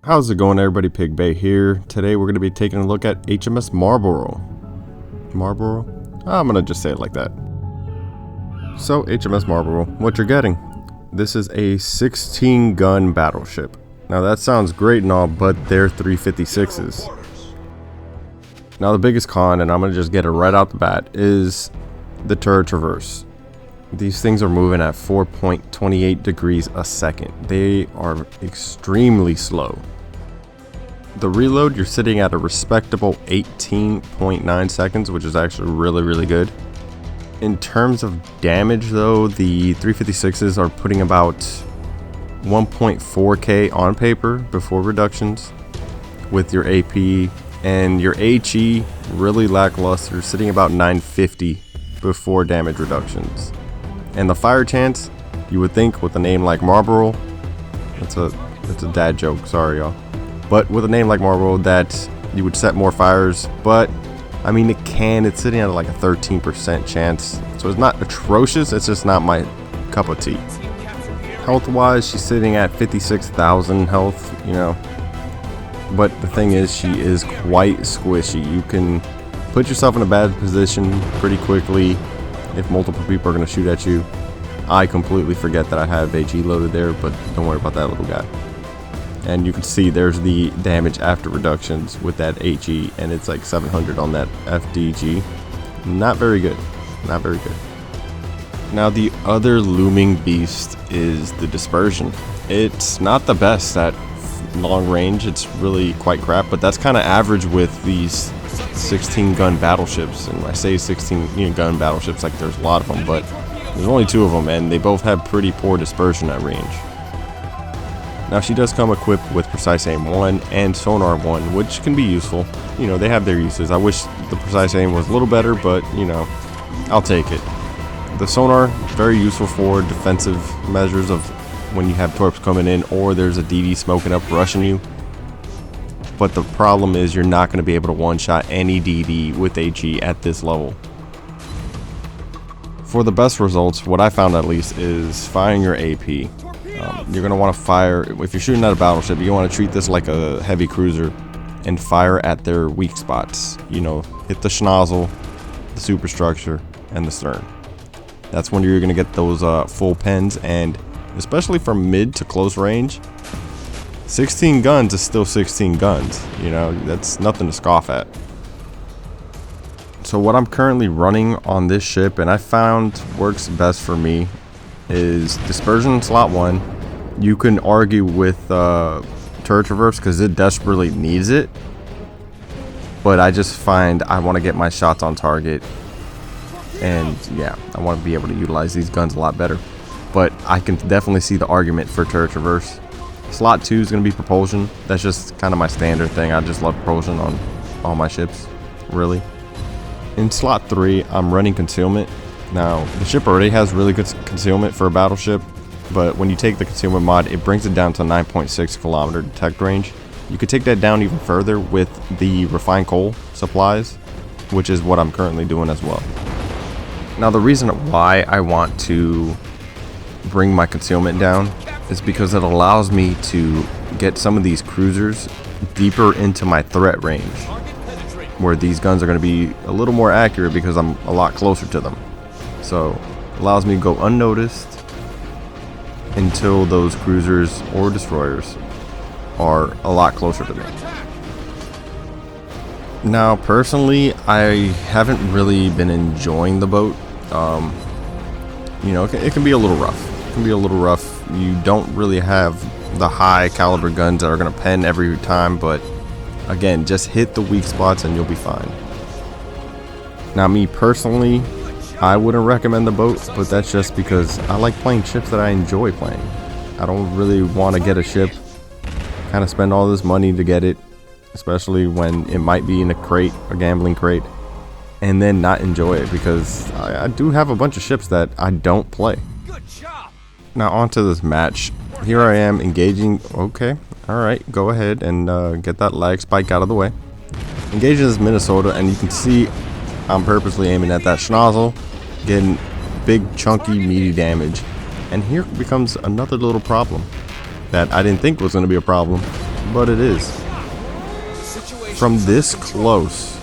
How's it going, everybody? PigBay here. Today we're going to be taking a look at HMS Marlboro. Marlborough? I'm going to just say it like that. So, HMS Marlboro, what you're getting. This is a 16-gun battleship. Now that sounds great and all, but they're 356s. Now the biggest con, and I'm going to just get it right out the bat, is the turret traverse. These things are moving at 4.28 degrees a second. They are extremely slow. The reload, you're sitting at a respectable 18.9 seconds, which is actually really good. In terms of damage though, the 356s are putting about 1.4k on paper before reductions with your AP, and your HE really lackluster, sitting about 950 before damage reductions. And the fire chance, you would think with a name like Marlborough, that's a dad joke, sorry y'all, but with a name like Marlborough that you would set more fires, but I mean it's sitting at like a 13% chance, so it's not atrocious, it's just not my cup of tea. Health wise, she's sitting at 56,000 health, you know, but the thing is, she is quite squishy. You can put yourself in a bad position pretty quickly if multiple people are going to shoot at you. I completely forget that I have HE loaded there, but don't worry about that little guy. And you can see there's the damage after reductions with that HE, and it's like 700 on that FDG. Not very good. Not very good. Now the other looming beast is the Dispersion. It's not the best at long range. It's really quite crap, but that's kind of average with these 16-gun battleships. And I say 16-gun battleships like there's a lot of them, but there's only 2 of them, and they both have pretty poor dispersion at range. Now she does come equipped with Precise Aim 1 and Sonar 1, which can be useful. You know, they have their uses. I wish the Precise Aim was a little better, but you know, I'll take it. The Sonar, very useful for defensive measures of when you have torps coming in or there's a DD smoking up rushing you. But the problem is you're not going to be able to one-shot any DD with HE at this level. For the best results, what I found at least, is firing your AP. You're going to want to fire, if you're shooting at a battleship, you want to treat this like a heavy cruiser and fire at their weak spots. You know, hit the schnozzle, the superstructure, and the stern. That's when you're going to get those full pens, and especially from mid to close range, 16 guns is still 16 guns. You know, that's nothing to scoff at. So what I'm currently running on this ship, and I found works best for me, is Dispersion slot 1. You can argue with turret traverse because it desperately needs it, but I just find I want to get my shots on target, and yeah, I want to be able to utilize these guns a lot better. But I can definitely see the argument for turret traverse. Slot 2 is going to be propulsion. That's just kind of my standard thing. I just love propulsion on all my ships, really. In slot 3, I'm running Concealment. Now, the ship already has really good concealment for a battleship, but when you take the Concealment mod, it brings it down to 9.6 kilometer detect range. You could take that down even further with the refined coal supplies, which is what I'm currently doing as well. Now, the reason why I want to bring my Concealment down is because it allows me to get some of these cruisers deeper into my threat range, where these guns are going to be a little more accurate because I'm a lot closer to them. So it allows me to go unnoticed until those cruisers or destroyers are a lot closer to me. Now personally, I haven't really been enjoying the boat. You know, it can be a little rough. It can be a little rough. You don't really have the high caliber guns that are going to pen every time, but again, just hit the weak spots and you'll be fine. Now me personally, I wouldn't recommend the boat, but that's just because I like playing ships that I enjoy playing. I don't really want to get a ship, kind of spend all this money to get it, especially when it might be in a crate, a gambling crate, and then not enjoy it, because I do have a bunch of ships that I don't play. Now onto this match. Here I am engaging. Okay, alright, go ahead and get that lag spike out of the way. Engaging this Minnesota, and you can see I'm purposely aiming at that schnozzle, getting big, chunky, meaty damage. And here becomes another little problem that I didn't think was going to be a problem, but it is. From this close,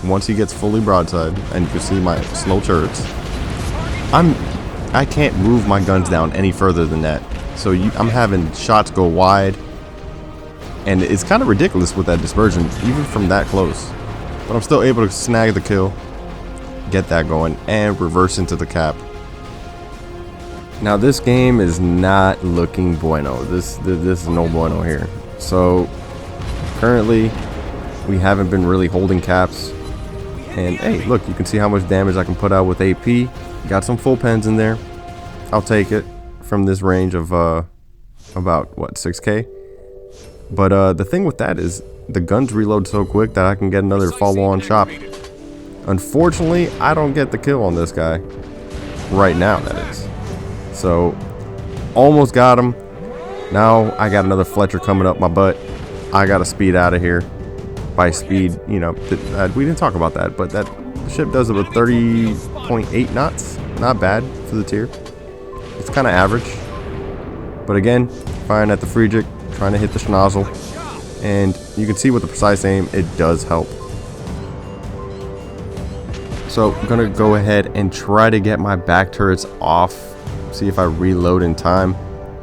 once he gets fully broadside, and you can see my slow turrets, I can't move my guns down any further than that. So I'm having shots go wide, and it's kind of ridiculous with that dispersion, even from that close. But I'm still able to snag the kill, get that going, and reverse into the cap. Now this game is not looking bueno. This is no bueno here. So currently we haven't been really holding caps. And hey, look, you can see how much damage I can put out with AP. Got some full pens in there. I'll take it from this range of about what, 6k. But the thing with that is the guns reload so quick that I can get another follow-on chop. Unfortunately, I don't get the kill on this guy right now, that is. So almost got him. Now I got another Fletcher coming up my butt. I gotta speed out of here. By speed, you know, we didn't talk about that, but that ship does about 30.8 knots. Not bad for the tier. It's kind of average. But again, firing at the Friedrich, trying to hit the schnozzle, and you can see with the precise aim, it does help. So I'm gonna go ahead and try to get my back turrets off. See if I reload in time.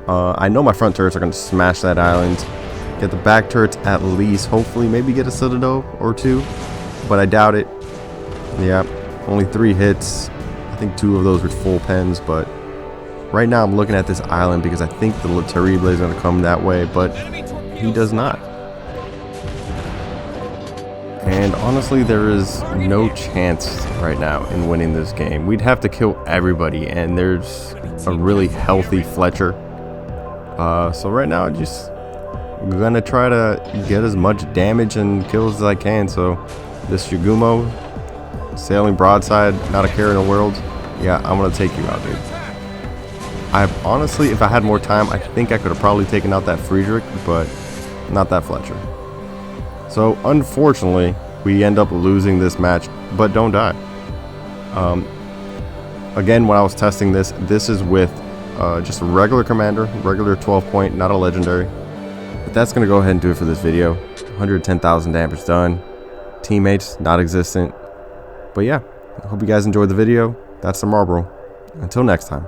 I know my front turrets are gonna smash that island. Get the back turrets at least. Hopefully, maybe get a Citadel or two, but I doubt it. Yeah, only 3 hits. I think 2 of those were full pens, but right now I'm looking at this island because I think the Terrible is gonna come that way, but he does not. And honestly, there is no chance right now in winning this game. We'd have to kill everybody, and there's a really healthy Fletcher. So right now, I'm gonna try to get as much damage and kills as I can. So this Shigumo, sailing broadside, not a care in the world. Yeah, I'm gonna take you out, dude. Honestly, if I had more time, I think I could have probably taken out that Friedrich, but not that Fletcher. So unfortunately, we end up losing this match, but don't die. Again, when I was testing this is with just a regular commander, regular 12 point, not a legendary. But that's going to go ahead and do it for this video. 110,000 damage done. Teammates, not existent. But yeah, I hope you guys enjoyed the video. That's the Marlborough. Until next time.